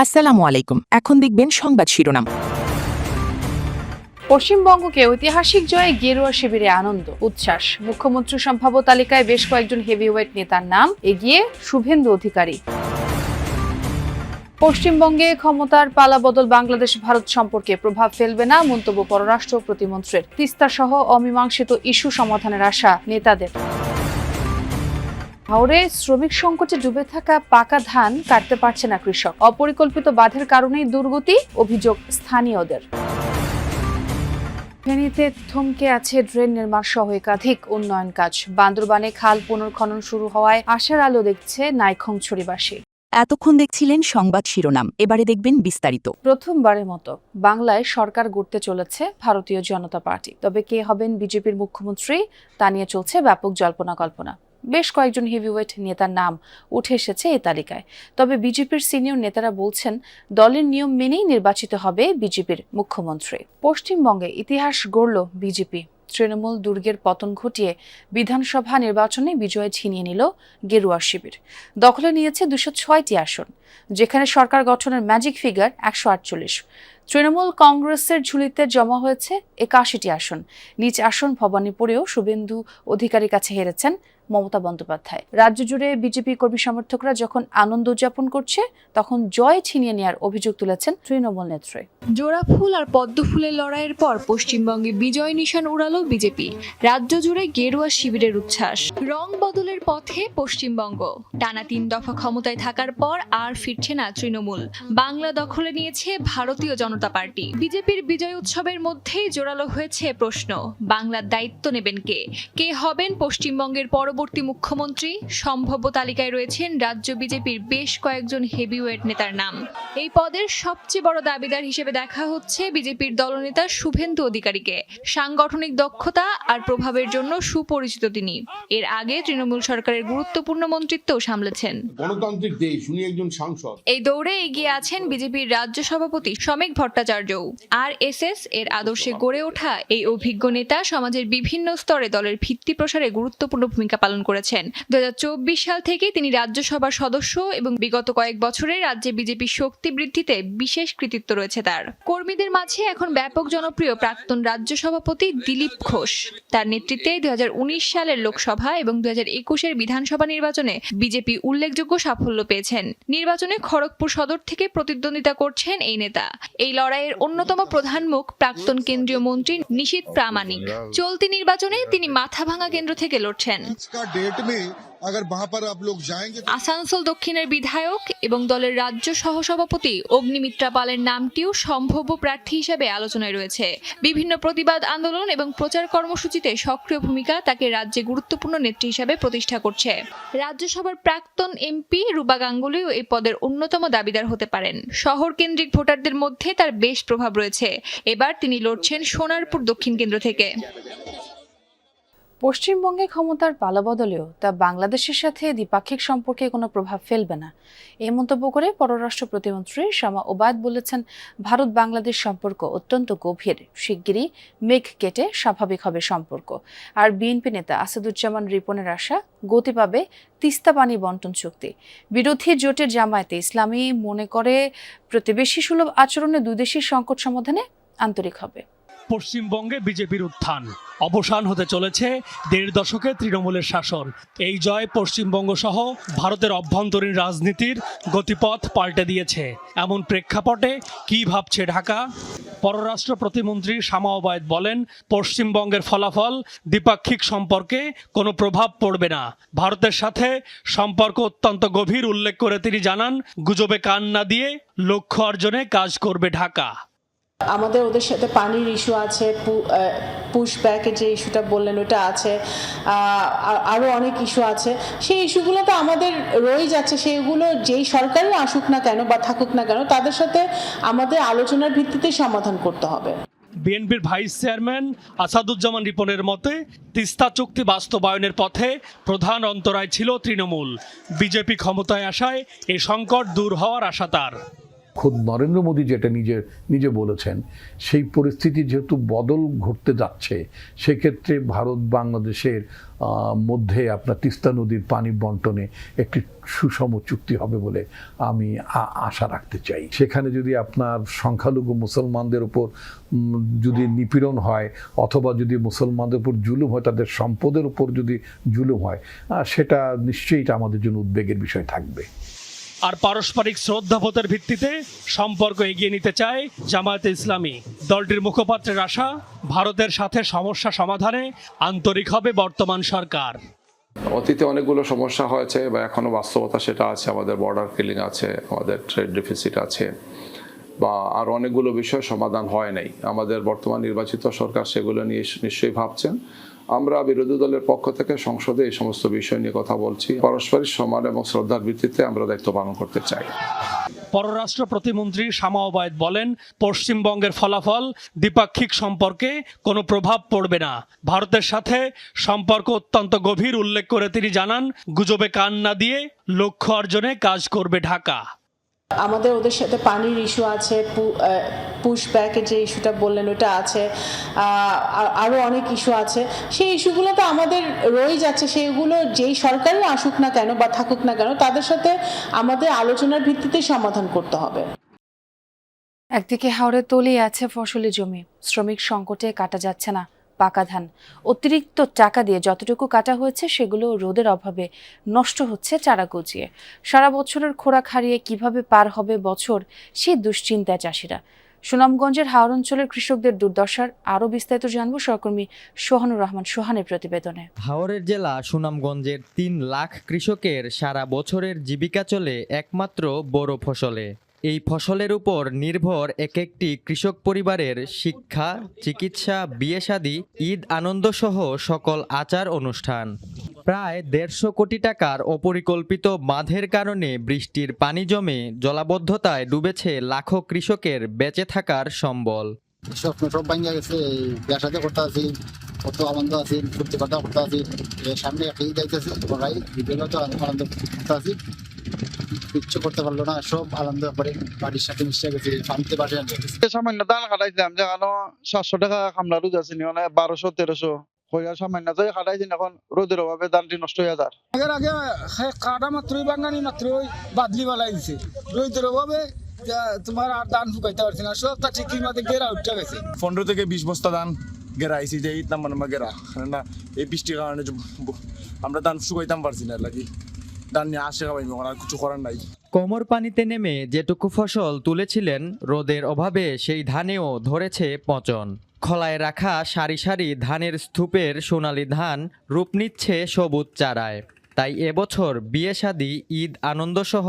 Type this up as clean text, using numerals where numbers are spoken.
আসসালামু আলাইকুম। এখন দেখবেন সংবাদ শিরোনাম। পশ্চিমবঙ্গকে ঐতিহাসিক জয়ে গেরুয়া শিবিরে আনন্দ উচ্ছ্বাস। মুখ্যমন্ত্রী সম্ভাব্য তালিকায় বেশ কয়েকজন হেভিওয়েট নেতার নাম এগিয়ে শুভেন্দু অধিকারী। পশ্চিমবঙ্গে ক্ষমতার পালাবদল বাংলাদেশ ভারত সম্পর্কে প্রভাব ফেলবে না মন্তব্য পররাষ্ট্র প্রতিমন্ত্রীর। তিস্তা সহ অমীমাংসিত ইস্যু সমাধানের আশা নেতাদের। হাওড়ে শ্রমিক সংকটে ডুবে থাকা পাকা ধান কাটতে পারছে না কৃষক। অপরিকল্পিত বাঁধের কারণেই দুর্গতি, অভিযোগ স্থানীয়দের। ফেনীতে থমকে আছে ড্রেন নির্মাণ সহ একাধিক উন্নয়ন কাজ। বান্দরবানে খাল পুনর্খনন শুরু হওয়ায় আশার আলো দেখছে নাইখংছড়িবাসী। এতক্ষণ দেখছিলেন সংবাদ শিরোনাম, এবারে দেখবেন বিস্তারিত। প্রথমবারের মতো বাংলায় সরকার গড়তে চলেছে ভারতীয় জনতা পার্টি। তবে কে হবেন বিজেপির মুখ্যমন্ত্রী তা নিয়ে চলছে ব্যাপক জল্পনা কল্পনা। বেশ কয়েকজন হেভিওয়েট নেতার নাম উঠে এসেছে এই তালিকায়। তবে বিজেপির সিনিয়র নেতারা বলছেন দলের নিয়ম মেনেই নির্বাচিত হবে বিজেপির মুখ্যমন্ত্রী। পশ্চিমবঙ্গে ইতিহাস গড়ল বিজেপি। তৃণমূল দুর্গের পতন ঘটিয়ে বিধানসভা নির্বাচনে বিজয় ছিনিয়ে নিল গেরুয়া শিবির। দখলে নিয়েছে 206টি আসন, যেখানে সরকার গঠনের ম্যাজিক ফিগার 148। তৃণমূল কংগ্রেসের ঝুলিতে জমা হয়েছে 81টি আসন। নিজ আসন ভবানীপুরেও শুভেন্দু অধিকারীর কাছে হেরেছেন মমতা বন্দ্যোপাধ্যায়। রাজ্য জুড়ে বিজেপি কর্মী সমর্থকরা যখন আনন্দ উদযাপন করছে, তখন জয় ছিনিয়ে নেওয়ার অভিযোগ তুলেছেন তৃণমূল নেত্রী। জোড়া ফুল আর পদ্ম ফুলের লড়াইয়ের পর পশ্চিমবঙ্গে বিজয় নিশান উড়ালো বিজেপি। রাজ্য জুড়ে গেরুয়া শিবিরের উচ্ছ্বাস। রং বদলের পথে পশ্চিমবঙ্গ। টানা 3 দফা ক্ষমতায় থাকার পর আর ফিরছে না তৃণমূল। বাংলা দখলে নিয়েছে ভারতীয় জনতা পার্টি। বিজেপির বিজয় উৎসবের মধ্যেই জোরালো হয়েছে প্রশ্ন, বাংলার দায়িত্ব নেবেন কে? কে হবেন পশ্চিমবঙ্গের পরবর্তী মুখ্যমন্ত্রী? সম্ভাব্য তালিকায় রয়েছেন রাজ্য বিজেপির বেশ কয়েকজন হেভিওয়েট নেতার নাম। এই পদের সবচেয়ে বড় দাবিদার হিসেবে দেখা হচ্ছে বিজেপির দলনেতা শুভেন্দু অধিকারীকে। সাংগঠনিক দক্ষতা আর প্রভাবের জন্য সুপরিচিত তিনি। এর আগে তৃণমূল সরকারের গুরুত্বপূর্ণ মন্ত্রিত্বও সামলেছেন। গণতান্ত্রিক দেশ, উনি একজন সাংসদ। এই দৌড়ে এগিয়ে আছেন বিজেপির রাজ্য সভাপতি সমীক ভট্টাচার্যও। আরএসএস এর আদর্শে গড়ে ওঠা এই অভিজ্ঞ নেতা সমাজের বিভিন্ন স্তরে দলের ভিত্তি প্রসারে গুরুত্বপূর্ণ ভূমিকা পালন করেছেন। 2024 সাল থেকে তিনি রাজ্যসভার সদস্য এবং বিগত কয়েক বছরে রাজ্যে বিজেপির শক্তি বৃদ্ধিতে বিশেষ কৃতিত্ব রয়েছে তার। কর্মীদের মাঝে এখন ব্যাপক জনপ্রিয় প্রাক্তন রাজ্য সভাপতি দিলীপ ঘোষ। তার নেতৃত্বে 2019 সালের লোকসভা এবং 2021-এর বিধানসভা নির্বাচনে বিজেপি উল্লেখযোগ্য সাফল্য পেয়েছেন। নির্বাচনে খড়গপুর সদর থেকে প্রতিদ্বন্দ্বিতা করছেন এই নেতা। এই লড়াইয়ের অন্যতম প্রধান মুখ প্রাক্তন কেন্দ্রীয় মন্ত্রী নিশীথ প্রামাণিক। চলতি নির্বাচনে তিনি মাথাভাঙা কেন্দ্র থেকে লড়ছেন। আসানসোল দক্ষিণের বিধায়ক এবং দলের রাজ্য সহসভাপতি অগ্নিমিত্রা পালের নামটিও সম্ভাব্য প্রার্থী হিসেবে আলোচনায় রয়েছে। বিভিন্ন প্রতিবাদ আন্দোলন এবং প্রচার কর্মসূচিতে সক্রিয় ভূমিকা তাকে রাজ্যে গুরুত্বপূর্ণ নেত্রী হিসেবে প্রতিষ্ঠা করছে। রাজ্যসভার প্রাক্তন এমপি রূপা গাঙ্গুলিও এই পদের অন্যতম দাবিদার হতে পারেন। শহর কেন্দ্রিক ভোটারদের মধ্যে তার বেশ প্রভাব রয়েছে। এবার তিনি লড়ছেন সোনারপুর দক্ষিণ কেন্দ্র থেকে। পশ্চিমবঙ্গে ক্ষমতার পালাবদলেও তা বাংলাদেশের সাথে দ্বিপাক্ষিক সম্পর্কে কোনো প্রভাব ফেলবে না, এই মন্তব্য করে পররাষ্ট্র প্রতিমন্ত্রী শামা ওবায়দ বলেছেন, ভারত বাংলাদেশ সম্পর্ক অত্যন্ত গভীর। শিগগিরই মেঘ কেটে স্বাভাবিক হবে সম্পর্ক। আর বিএনপি নেতা আসাদুজ্জামান রিপনের আশা, গতি পাবে তিস্তা পানি বন্টন চুক্তি। বিরোধী জোটের জামায়াতে ইসলামী মনে করে প্রতিবেশী সুলভ আচরণে দুই দেশের সংকট সমাধানে আন্তরিক হবে। পশ্চিমবঙ্গে বিজেপির উত্থান, অবসান হতে চলেছে 1.5 দশকে তৃণমূলের শাসন। এই জয় পশ্চিমবঙ্গ সহ ভারতের অভ্যন্তরীণ রাজনীতির গতিপথ পাল্টে দিয়েছে। এমন প্রেক্ষাপটে কি ভাবছে ঢাকা? পররাষ্ট্র প্রতিমন্ত্রী শামা ওবায়দ বলেন, পশ্চিমবঙ্গের ফলাফল দ্বিপাক্ষিক সম্পর্কে কোনো প্রভাব পড়বে না। ভারতের সাথে সম্পর্ক অত্যন্ত গভীর উল্লেখ করে তিনি জানান, গুজবে কান না দিয়ে লক্ষ্য অর্জনে কাজ করবে ঢাকা। আমাদের ওদের সাথে পানির ইস্যু আছে, পুশ ব্যাকের যে ইস্যুটা বললেন ওটা আছে, আরও অনেক ইস্যু আছে। সেই ইস্যুগুলো তো আমাদের রয়ে যাচ্ছে। সেইগুলো যেই সরকারই আসুক না কেন বা থাকুক না কেন, তাদের সাথে আমাদের আলোচনার ভিত্তিতে সমাধান করতে হবে। বিএনপির ভাইস চেয়ারম্যান আসাদুজ্জামান রিপনের মতে, তিস্তা চুক্তি বাস্তবায়নের পথে প্রধান অন্তরায় ছিল তৃণমূল। বিজেপি ক্ষমতায় আসায় এই সংকট দূর হওয়ার আশা তার। খোদ নরেন্দ্র মোদী যেটা নিজে বলেছেন, সেই পরিস্থিতি যেহেতু বদল ঘটতে যাচ্ছে, সেক্ষেত্রে ভারত বাংলাদেশের মধ্যে আপনার তিস্তা নদীর পানি বন্টনে একটি সুষম চুক্তি হবে বলে আমি আশা রাখতে চাই। সেখানে যদি আপনার সংখ্যালঘু মুসলমানদের উপর যদি নিপীড়ন হয়, অথবা যদি মুসলমানদের উপর জুলুম হয়, তাদের সম্পদের উপর যদি জুলুম হয়, সেটা নিশ্চয়ই এটা আমাদের জন্য উদ্বেগের বিষয় থাকবে। আর পারস্পরিক শ্রদ্ধাবোধের ভিত্তিতে সম্পর্ক এগিয়ে নিতে চায় জামায়াতে ইসলামী। দলটির মুখপাত্রের আশা, ভারতের সাথে সমস্যা সমাধানে আন্তরিক হবে বর্তমান সরকার। অতীতে অনেকগুলো সমস্যা হয়েছে বা এখনো বাস্তবতা সেটা আছে। আমাদের বর্ডার কিলিং আছে, আমাদের ট্রেড ডেফিসিট আছে, বা আর অনেকগুলো বিষয় সমাধান হয় নাই। আমাদের বর্তমান নির্বাচিত সরকার সেগুলো নিয়ে নিশ্চয়ই ভাবছেন। আমরা বিরোধী দলের পক্ষ থেকে সংসদে এই সমস্ত বিষয় নিয়ে কথা বলছি। পারস্পরিক সম্মান এবং শ্রদ্ধার ভিত্তিতে আমরা দায়িত্ব পালন করতে চাই। পররাষ্ট্র প্রতিমন্ত্রী শামা ওবায়েদ বলেন, পশ্চিমবঙ্গের ফলাফল দ্বিপাক্ষিক সম্পর্কে কোনো প্রভাব পড়বে না। ভারতের সাথে সম্পর্ক অত্যন্ত গভীর উল্লেখ করে তিনি জানান, গুজবে কান না দিয়ে লক্ষ্য অর্জনে কাজ করবে ঢাকা। আমাদের ওদের সাথে পানির ইস্যু আছে, পুশব্যাকের যে ইস্যুটা বললেন ওটা আছে, আরও অনেক ইস্যু আছে। সেই ইস্যুগুলো তো আমাদের রয়ে যাচ্ছে, সেগুলো যেই সরকারই আসুক না কেন বা থাকুক না কেন, তাদের সাথে আমাদের আলোচনার ভিত্তিতে সমাধান করতে হবে। একদিকে হাওড়ে তলিয়ে আছে ফসলি জমি, শ্রমিক সংকটে কাটা যাচ্ছে না পাকা ধান। অতিরিক্ত টাকা দিয়ে যতটুকু কাটা হয়েছে সেগুলো রোদের অভাবে নষ্ট হচ্ছে চারা গজিয়ে। সারা বছরের খোরাক হারিয়ে কিভাবে পার হবে বছর, সেই দুশ্চিন্তায় চাষিরা। সুনামগঞ্জের হাওড় অঞ্চলের কৃষকদের দুর্দশার আরও বিস্তারিত জানব সহকর্মী সোহানুর রহমান সোহানের প্রতিবেদনে। হাওড়ের জেলা সুনামগঞ্জের 3 লাখ কৃষকের সারা বছরের জীবিকা চলে একমাত্র বোরো ফসলে। এই ফসলের উপর নির্ভর এক একটি কৃষক পরিবারের শিক্ষা, চিকিৎসা, বিয়ে শাদী, ঈদ আনন্দ সহ সকল আচার অনুষ্ঠান। প্রায় 150 কোটি টাকার অপরিকল্পিত বাঁধের কারণে বৃষ্টির পানি জমে জলাবদ্ধতায় ডুবেছে লাখো কৃষকের বেঁচে থাকার সম্বল। স্বপ্ন সব ভাঙা গেছে, বিয়ে শাদী করতে আছি, কত আনন্দ আছে, ফুর্তি ফাটা করতে আছি, সামনে একটা ঈদ আইতেছে, বিভিন্ন আনন্দ করতে আছি, কিচ্ছু করতে পারলো না, সব আনন্দ করে বাড়ির সাথে মিশে গেছে, শান্তি বাসে সামান্য ধান কাটাইছিলাম, যেখানে 700 টাকা কামলা রোজ আছে, 1200-1300 সামান্য কাটাইছি। এখন রোদের অভাবে ধানটি নষ্ট হয়ে যায়। আগের আগে কাটা মাত্রই বাঙানি মাত্রই বাদলি বালাই দিছে, রোদের অভাবে তোমার আর ধান শুকাইতে পারছি না, সব তা ঠিকই মতো গেরা উঠে গেছে। 15 থেকে 20 বস্তা ধান গেরাইছি, যে ঈদ নাম্বার গেরা না, এই বৃষ্টির কারণে আমরা ধান শুকাইতাম পারছি না, লাগি ধান নিয়ে আসে খাবাইবো, আর কিছু করার নাই। কোমর পানিতে নেমে যেটুকু ফসল তুলেছিলেন, রোদের অভাবে সেই ধানেও ধরেছে পচন। খলায় রাখা সারি সারি ধানের স্তূপের সোনালি ধান রূপ নিচ্ছে সবুজ চারায়। তাই এবছর বিয়ে শাদী, ঈদ আনন্দ সহ